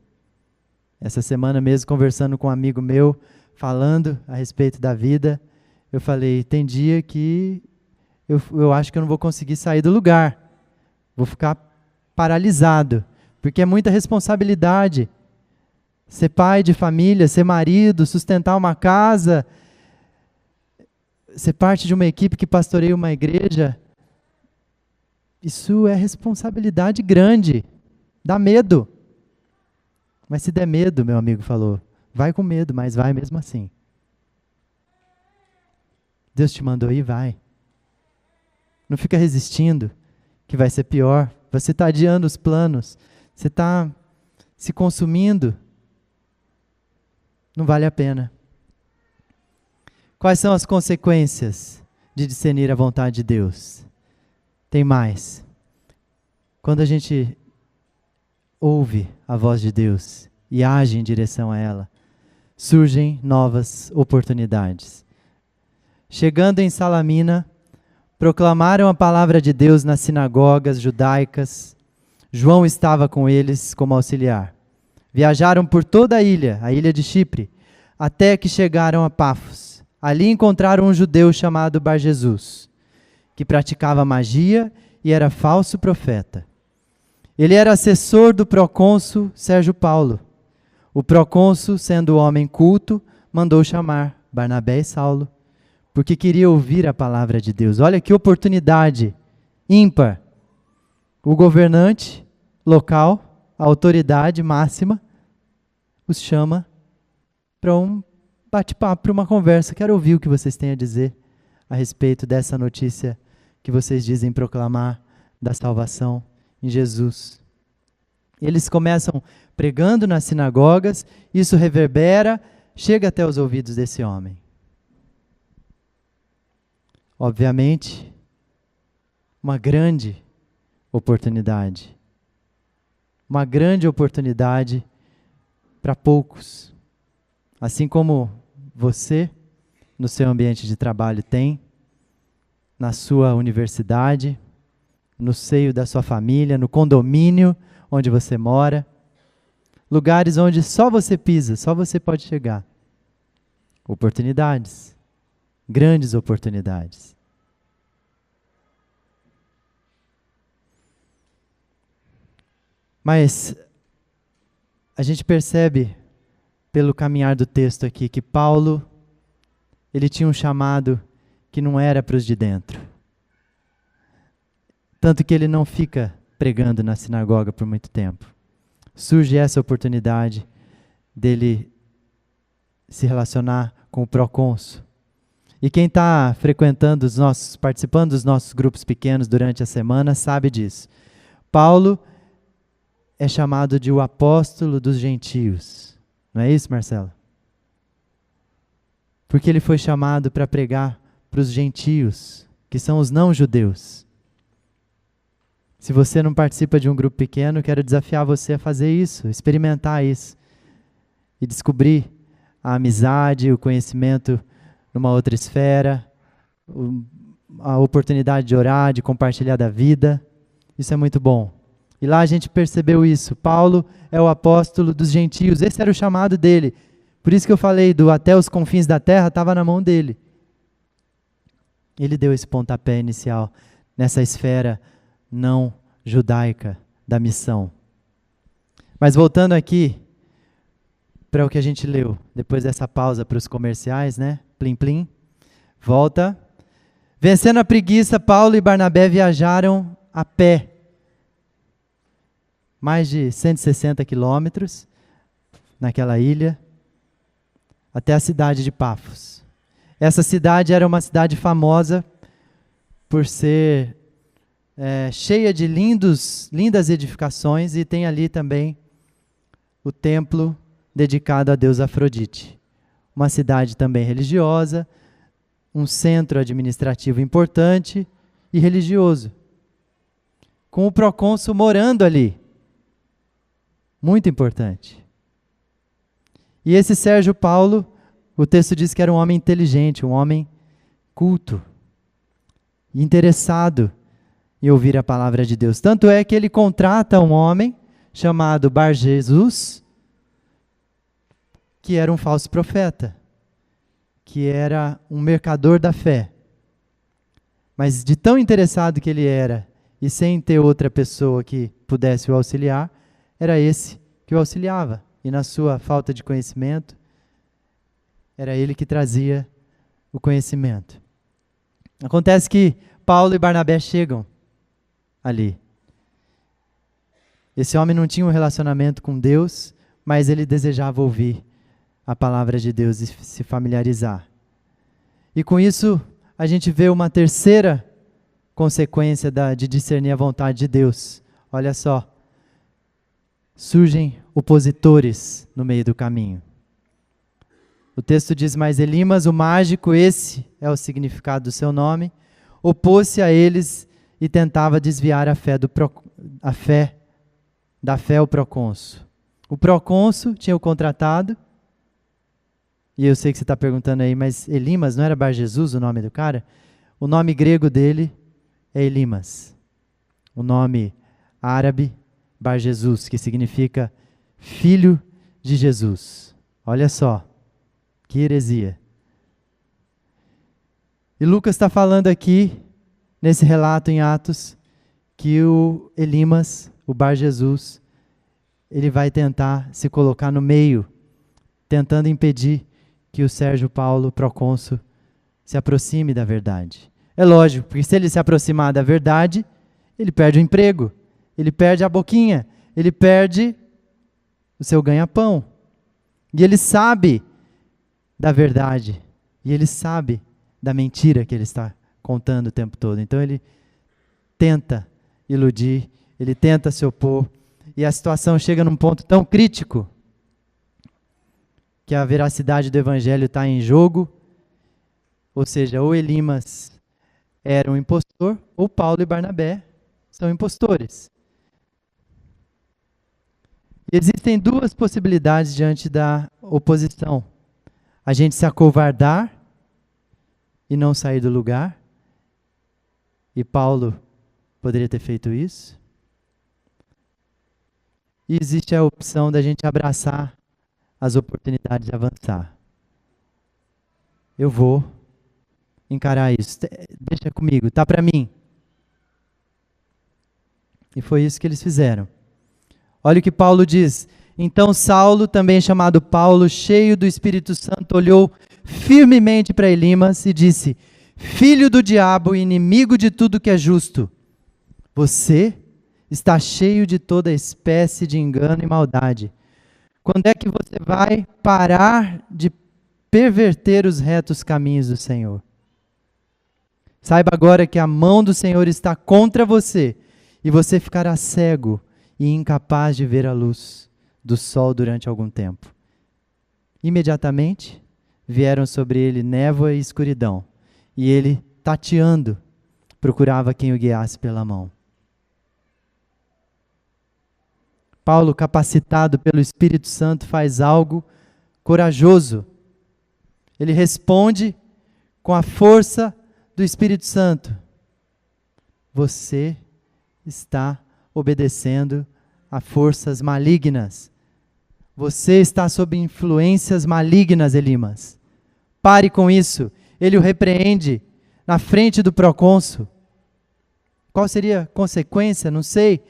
Essa semana mesmo, conversando com um amigo meu, falando a respeito da vida, eu falei, tem dia que eu acho que eu não vou conseguir sair do lugar. Vou ficar paralisado, porque é muita responsabilidade. Ser pai de família, ser marido, sustentar uma casa, ser parte de uma equipe que pastoreia uma igreja, isso é responsabilidade grande, dá medo. Mas se der medo, meu amigo falou, vai com medo, mas vai mesmo assim. Deus te mandou ir, vai. Não fica resistindo, que vai ser pior. Você está adiando os planos, você está se consumindo. Não vale a pena. Quais são as consequências de discernir a vontade de Deus? Tem mais. Quando a gente ouve a voz de Deus e age em direção a ela, surgem novas oportunidades. Chegando em Salamina, proclamaram a palavra de Deus nas sinagogas judaicas. João estava com eles como auxiliar. Viajaram por toda a ilha de Chipre, até que chegaram a Pafos. Ali encontraram um judeu chamado Bar-Jesus, que praticava magia e era falso profeta. Ele era assessor do procônsul Sérgio Paulo. O procônsul, sendo homem culto, mandou chamar Barnabé e Saulo, porque queria ouvir a palavra de Deus. Olha que oportunidade ímpar. O governante local, a autoridade máxima, os chama para um bate-papo, para uma conversa. Quero ouvir o que vocês têm a dizer a respeito dessa notícia que vocês dizem proclamar da salvação em Jesus. Eles começam pregando nas sinagogas, isso reverbera, chega até os ouvidos desse homem. Obviamente, uma grande oportunidade. Uma grande oportunidade para poucos. Assim como você, no seu ambiente de trabalho, tem, na sua universidade, no seio da sua família, no condomínio onde você mora. Lugares onde só você pisa, só você pode chegar. Oportunidades. Grandes oportunidades. Mas a gente percebe pelo caminhar do texto aqui que Paulo, ele tinha um chamado que não era para os de dentro. Tanto que ele não fica pregando na sinagoga por muito tempo. Surge essa oportunidade dele se relacionar com o procônsul. E quem está participando dos nossos grupos pequenos durante a semana sabe disso. Paulo é chamado de o apóstolo dos gentios. Não é isso, Marcelo? Porque ele foi chamado para pregar para os gentios, que são os não-judeus. Se você não participa de um grupo pequeno, quero desafiar você a fazer isso, experimentar isso. E descobrir a amizade, o conhecimento numa outra esfera, a oportunidade de orar, de compartilhar da vida. Isso é muito bom. E lá a gente percebeu isso. Paulo é o apóstolo dos gentios. Esse era o chamado dele. Por isso que eu falei do até os confins da terra, estava na mão dele. Ele deu esse pontapé inicial nessa esfera não judaica da missão. Mas voltando aqui para o que a gente leu, depois dessa pausa para os comerciais, né? Plim, plim. Volta. Vencendo a preguiça, Paulo e Barnabé viajaram a pé. Mais de 160 quilômetros naquela ilha, até a cidade de Pafos. Essa cidade era uma cidade famosa por ser cheia de lindas edificações, e tem ali também o templo dedicado a deusa Afrodite. Uma cidade também religiosa, um centro administrativo importante e religioso, com o procônsul morando ali. Muito importante. E esse Sérgio Paulo, o texto diz que era um homem inteligente, um homem culto, interessado em ouvir a palavra de Deus. Tanto é que ele contrata um homem chamado Bar-Jesus, que era um falso profeta, que era um mercador da fé. Mas de tão interessado que ele era, e sem ter outra pessoa que pudesse o auxiliar, era esse que o auxiliava. E na sua falta de conhecimento, era ele que trazia o conhecimento. Acontece que Paulo e Barnabé chegam ali. Esse homem não tinha um relacionamento com Deus, mas ele desejava ouvir a palavra de Deus e se familiarizar. E com isso, a gente vê uma terceira consequência de discernir a vontade de Deus. Olha só. Surgem opositores no meio do caminho. O texto diz: mas Elimas, o mágico, esse é o significado do seu nome, opôs-se a eles e tentava desviar da fé ao procônsul. O procônsul tinha o contratado, e eu sei que você está perguntando aí, mas Elimas, não era Bar-Jesus o nome do cara? O nome grego dele é Elimas. O nome árabe, Bar-Jesus, que significa filho de Jesus. Olha só, que heresia. E Lucas está falando aqui, nesse relato em Atos, que o Elimas, o Bar-Jesus, ele vai tentar se colocar no meio, tentando impedir que o Sérgio Paulo, procônsul, se aproxime da verdade. É lógico, porque se ele se aproximar da verdade, ele perde o emprego, ele perde a boquinha, ele perde o seu ganha-pão. E ele sabe da verdade, e ele sabe da mentira que ele está contando o tempo todo. Então ele tenta iludir, ele tenta se opor, e a situação chega num ponto tão crítico que a veracidade do evangelho está em jogo, ou seja, ou Elimas era um impostor, ou Paulo e Barnabé são impostores. E existem duas possibilidades diante da oposição: a gente se acovardar e não sair do lugar, E Paulo poderia ter feito isso? E existe a opção da gente abraçar as oportunidades de avançar. Eu vou encarar isso. Deixa comigo, tá para mim. E foi isso que eles fizeram. Olha o que Paulo diz. Então Saulo, também chamado Paulo, cheio do Espírito Santo, olhou firmemente para Elimas e disse: Filho do diabo, inimigo de tudo que é justo, você está cheio de toda espécie de engano e maldade. Quando é que você vai parar de perverter os retos caminhos do Senhor? Saiba agora que a mão do Senhor está contra você, e você ficará cego e incapaz de ver a luz do sol durante algum tempo. Imediatamente vieram sobre ele névoa e escuridão, e ele, tateando, procurava quem o guiasse pela mão. Paulo, capacitado pelo Espírito Santo, faz algo corajoso. Ele responde com a força do Espírito Santo. Você está obedecendo a forças malignas. Você está sob influências malignas, Elimas. Pare com isso. Ele o repreende na frente do procônsul. Qual seria a consequência? Não sei.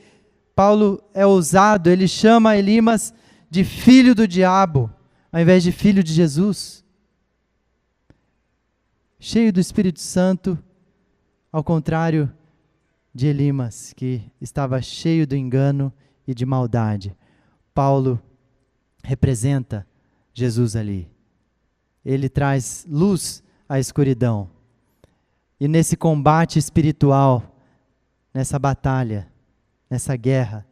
Paulo é ousado, ele chama Elimas de filho do diabo, ao invés de filho de Jesus. Cheio do Espírito Santo, ao contrário de Elimas, que estava cheio do engano e de maldade. Paulo representa Jesus ali. Ele traz luz à escuridão. E nesse combate espiritual, nessa batalha, nessa guerra,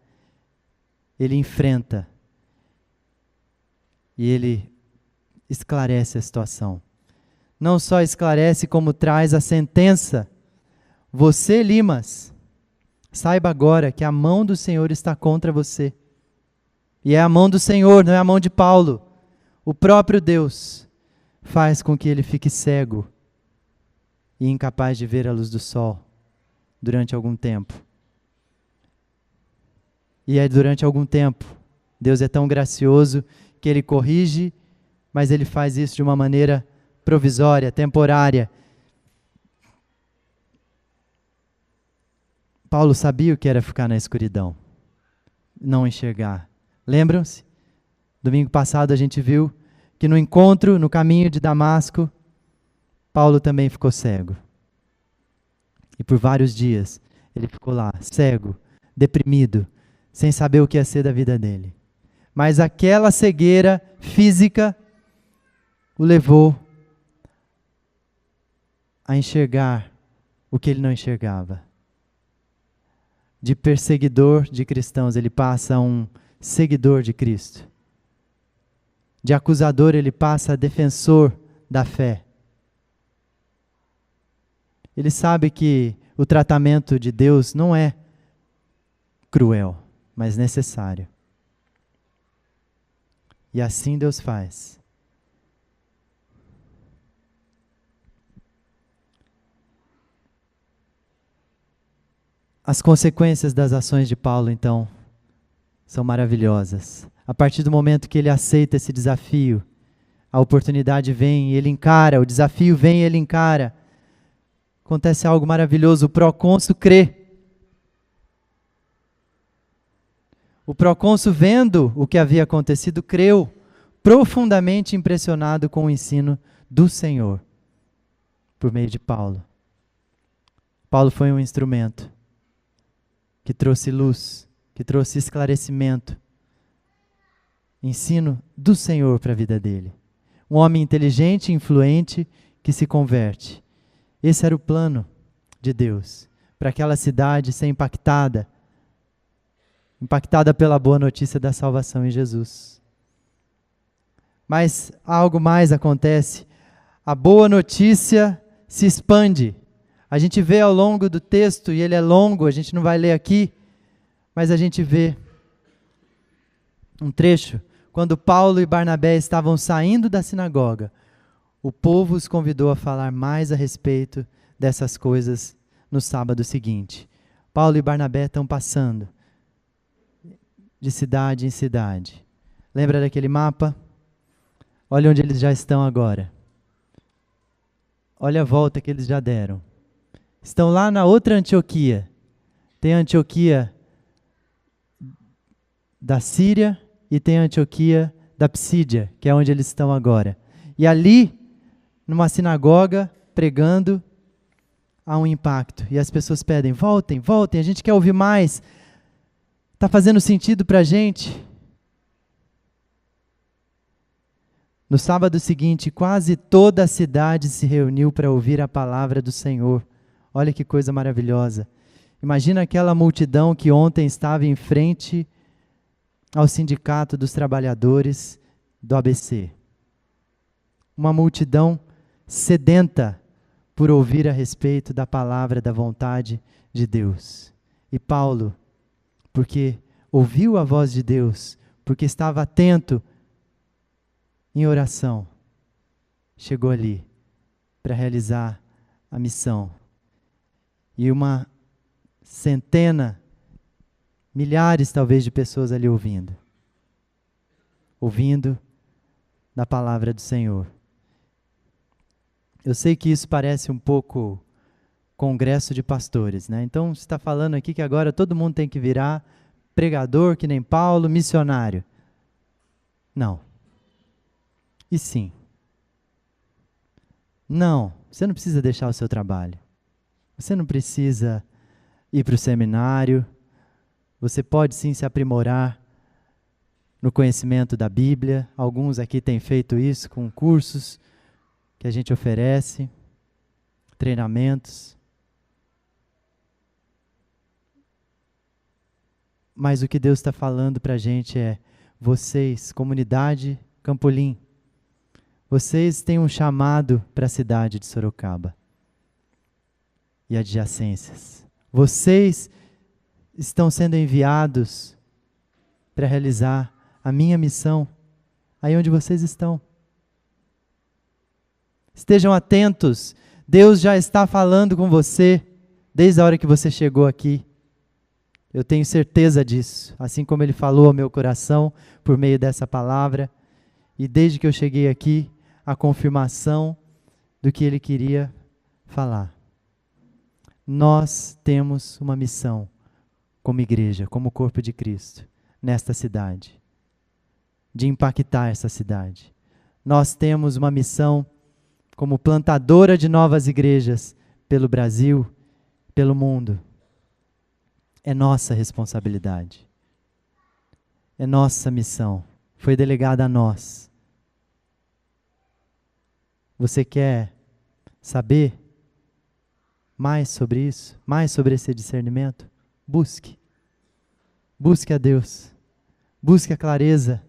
ele enfrenta e ele esclarece a situação. Não só esclarece, como traz a sentença. Você, Elimas, saiba agora que a mão do Senhor está contra você. E é a mão do Senhor, não é a mão de Paulo. O próprio Deus faz com que ele fique cego e incapaz de ver a luz do sol durante algum tempo. E é durante algum tempo. Deus é tão gracioso que ele corrige, mas ele faz isso de uma maneira provisória, temporária. Paulo sabia o que era ficar na escuridão, não enxergar. Lembram-se? Domingo passado a gente viu que no encontro, no caminho de Damasco, Paulo também ficou cego. E por vários dias ele ficou lá, cego, deprimido, sem saber o que ia ser da vida dele. Mas aquela cegueira física o levou a enxergar o que ele não enxergava. De perseguidor de cristãos, ele passa a um seguidor de Cristo. De acusador, ele passa a defensor da fé. Ele sabe que o tratamento de Deus não é cruel, mas necessário. E assim Deus faz. As consequências das ações de Paulo, então, são maravilhosas. A partir do momento que ele aceita esse desafio, a oportunidade vem e ele encara, o desafio vem e ele encara. Acontece algo maravilhoso, o procônsul crê. O procônsul, vendo o que havia acontecido, creu, profundamente impressionado com o ensino do Senhor, por meio de Paulo. Paulo foi um instrumento que trouxe luz, que trouxe esclarecimento, ensino do Senhor para a vida dele. Um homem inteligente, influente, que se converte. Esse era o plano de Deus, para aquela cidade ser impactada pela boa notícia da salvação em Jesus. Mas algo mais acontece. A boa notícia se expande. A gente vê ao longo do texto, e ele é longo, a gente não vai ler aqui, mas a gente vê um trecho, quando Paulo e Barnabé estavam saindo da sinagoga, o povo os convidou a falar mais a respeito dessas coisas no sábado seguinte. Paulo e Barnabé estão passando de cidade em cidade. Lembra daquele mapa? Olha onde eles já estão agora. Olha a volta que eles já deram. Estão lá na outra Antioquia. Tem a Antioquia da Síria e tem a Antioquia da Psídia, que é onde eles estão agora. E ali, numa sinagoga, pregando, há um impacto. E as pessoas pedem, voltem, voltem, a gente quer ouvir mais. Está fazendo sentido para a gente? No sábado seguinte, quase toda a cidade se reuniu para ouvir a palavra do Senhor. Olha que coisa maravilhosa. Imagina aquela multidão que ontem estava em frente ao Sindicato dos Trabalhadores do ABC. Uma multidão sedenta por ouvir a respeito da palavra da vontade de Deus. E Paulo, porque ouviu a voz de Deus, porque estava atento em oração, chegou ali para realizar a missão. E uma centena, milhares talvez de pessoas ali ouvindo da palavra do Senhor. Eu sei que isso parece um pouco congresso de pastores, né? Então você está falando aqui que agora todo mundo tem que virar pregador, que nem Paulo, missionário. Não. E sim. Não, você não precisa deixar o seu trabalho. Você não precisa ir para o seminário. Você pode sim se aprimorar no conhecimento da Bíblia. Alguns aqui têm feito isso com cursos que a gente oferece, treinamentos. Mas o que Deus está falando para a gente é, vocês, comunidade Campolim, vocês têm um chamado para a cidade de Sorocaba e adjacências. Vocês estão sendo enviados para realizar a minha missão aí onde vocês estão. Estejam atentos, Deus já está falando com você desde a hora que você chegou aqui. Eu tenho certeza disso, assim como Ele falou ao meu coração por meio dessa palavra. E desde que eu cheguei aqui, a confirmação do que Ele queria falar. Nós temos uma missão como igreja, como corpo de Cristo, nesta cidade, de impactar essa cidade. Nós temos uma missão como plantadora de novas igrejas pelo Brasil, pelo mundo. É nossa responsabilidade. É nossa missão. Foi delegada a nós. Você quer saber mais sobre isso? Mais sobre esse discernimento? Busque. Busque a Deus. Busque a clareza.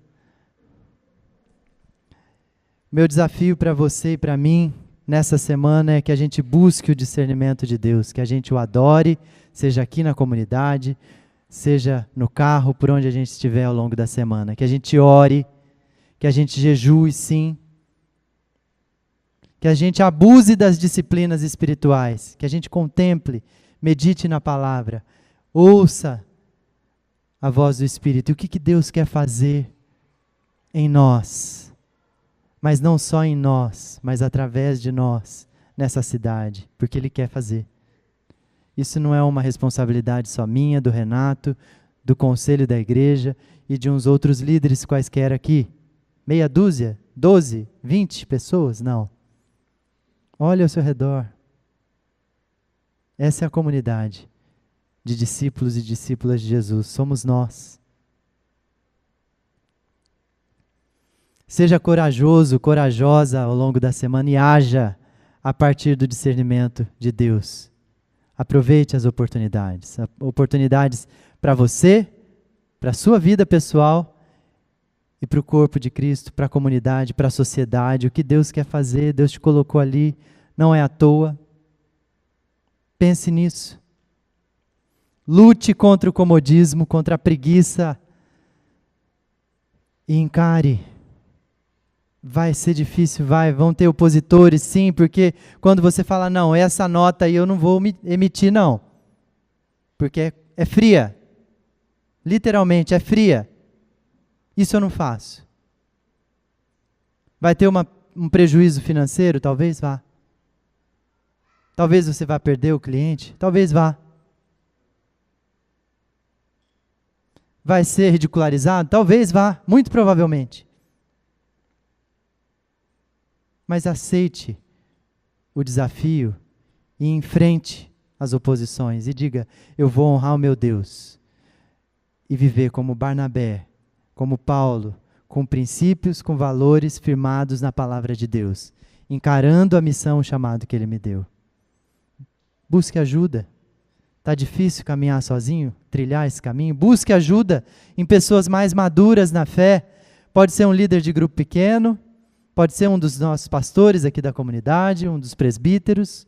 Meu desafio para você e para mim nessa semana é que a gente busque o discernimento de Deus, que a gente o adore, seja aqui na comunidade, seja no carro, por onde a gente estiver ao longo da semana, que a gente ore, que a gente jejue sim, que a gente abuse das disciplinas espirituais, que a gente contemple, medite na palavra, ouça a voz do Espírito. E o que Deus quer fazer em nós? Mas não só em nós, mas através de nós, nessa cidade, porque Ele quer fazer. Isso não é uma responsabilidade só minha, do Renato, do conselho da igreja e de uns outros líderes quaisquer aqui. Meia dúzia? 12? 20 pessoas? Não. Olha ao seu redor. Essa é a comunidade de discípulos e discípulas de Jesus. Somos nós. Seja corajoso, corajosa ao longo da semana e haja a partir do discernimento de Deus. Aproveite as oportunidades para você, para a sua vida pessoal e para o corpo de Cristo, para a comunidade, para a sociedade. O que Deus quer fazer, Deus te colocou ali, não é à toa. Pense nisso. Lute contra o comodismo, contra a preguiça e encare. Vai ser difícil, vão ter opositores, sim, porque quando você fala, não, essa nota aí eu não vou emitir, não. Porque é fria. Literalmente, é fria. Isso eu não faço. Vai ter um prejuízo financeiro? Talvez vá. Talvez você vá perder o cliente? Talvez vá. Vai ser ridicularizado? Talvez vá, muito provavelmente. Mas aceite o desafio e enfrente as oposições e diga, eu vou honrar o meu Deus e viver como Barnabé, como Paulo, com princípios, com valores firmados na palavra de Deus, encarando a missão, o chamado que Ele me deu. Busque ajuda. Está difícil caminhar sozinho, trilhar esse caminho? Busque ajuda em pessoas mais maduras na fé. Pode ser um líder de grupo pequeno, pode ser um dos nossos pastores aqui da comunidade, um dos presbíteros.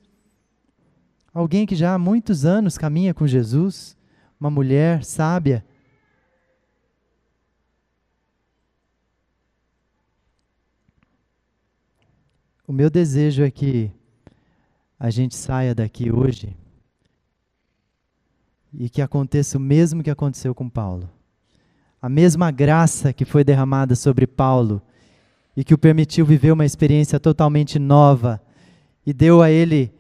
Alguém que já há muitos anos caminha com Jesus, uma mulher sábia. O meu desejo é que a gente saia daqui hoje e que aconteça o mesmo que aconteceu com Paulo. A mesma graça que foi derramada sobre Paulo e que o permitiu viver uma experiência totalmente nova e deu a ele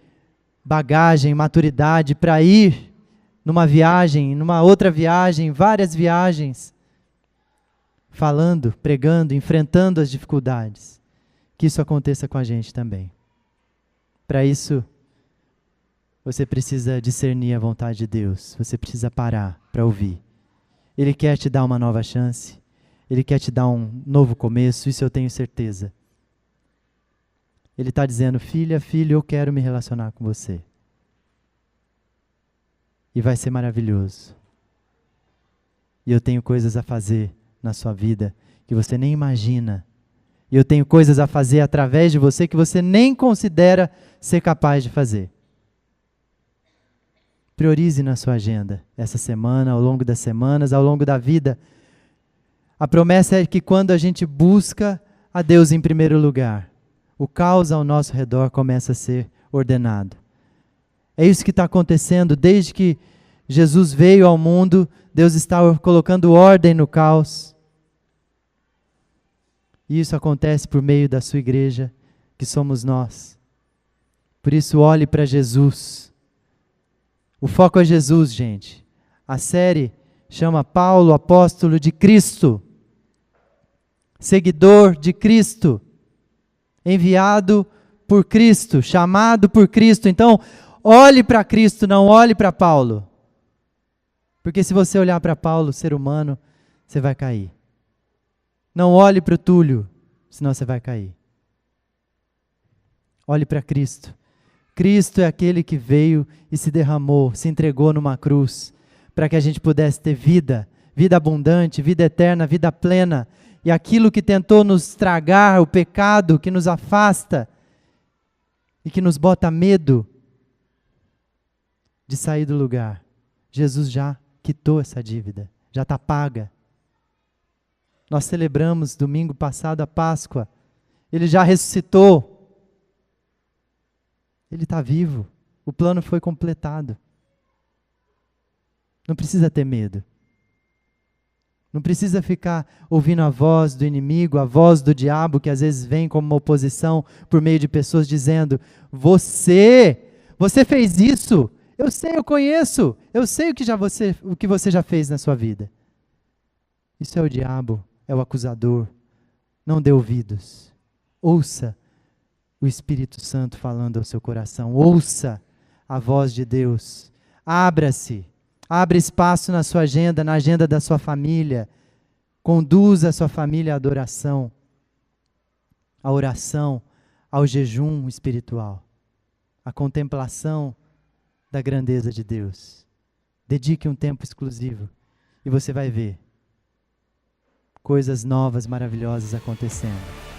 bagagem, maturidade para ir numa viagem, numa outra viagem, várias viagens, falando, pregando, enfrentando as dificuldades. Que isso aconteça com a gente também. Para isso, você precisa discernir a vontade de Deus. Você precisa parar para ouvir. Ele quer te dar uma nova chance. Ele quer te dar um novo começo, isso eu tenho certeza. Ele está dizendo, filha, filho, eu quero me relacionar com você. E vai ser maravilhoso. E eu tenho coisas a fazer na sua vida que você nem imagina. E eu tenho coisas a fazer através de você que você nem considera ser capaz de fazer. Priorize na sua agenda essa semana, ao longo das semanas, ao longo da vida. A promessa é que quando a gente busca a Deus em primeiro lugar, o caos ao nosso redor começa a ser ordenado. É isso que está acontecendo desde que Jesus veio ao mundo. Deus está colocando ordem no caos. E isso acontece por meio da sua igreja, que somos nós. Por isso, olhe para Jesus. O foco é Jesus, gente. A série chama Paulo, apóstolo de Cristo. Seguidor de Cristo. Enviado por Cristo, chamado por Cristo. Então, olhe para Cristo, não olhe para Paulo. Porque se você olhar para Paulo, ser humano, você vai cair. Não olhe para o Túlio, senão você vai cair. Olhe para Cristo. Cristo é aquele que veio e se derramou, se entregou numa cruz, para que a gente pudesse ter vida, vida abundante, vida eterna, vida plena. E aquilo que tentou nos tragar, o pecado que nos afasta e que nos bota medo de sair do lugar, Jesus já quitou essa dívida, já está paga. Nós celebramos domingo passado a Páscoa. Ele já ressuscitou. Ele está vivo. O plano foi completado. Não precisa ter medo. Não precisa ficar ouvindo a voz do inimigo, a voz do diabo, que às vezes vem como uma oposição por meio de pessoas dizendo, você fez isso. Eu sei, eu conheço. Eu sei o que você já fez na sua vida. Isso é o diabo. É o acusador. Não dê ouvidos. Ouça o Espírito Santo falando ao seu coração. Ouça a voz de Deus. Abra-se. Abra espaço na sua agenda, na agenda da sua família. Conduza a sua família à adoração, à oração, ao jejum espiritual, à contemplação da grandeza de Deus. Dedique um tempo exclusivo e você vai ver coisas novas, maravilhosas acontecendo.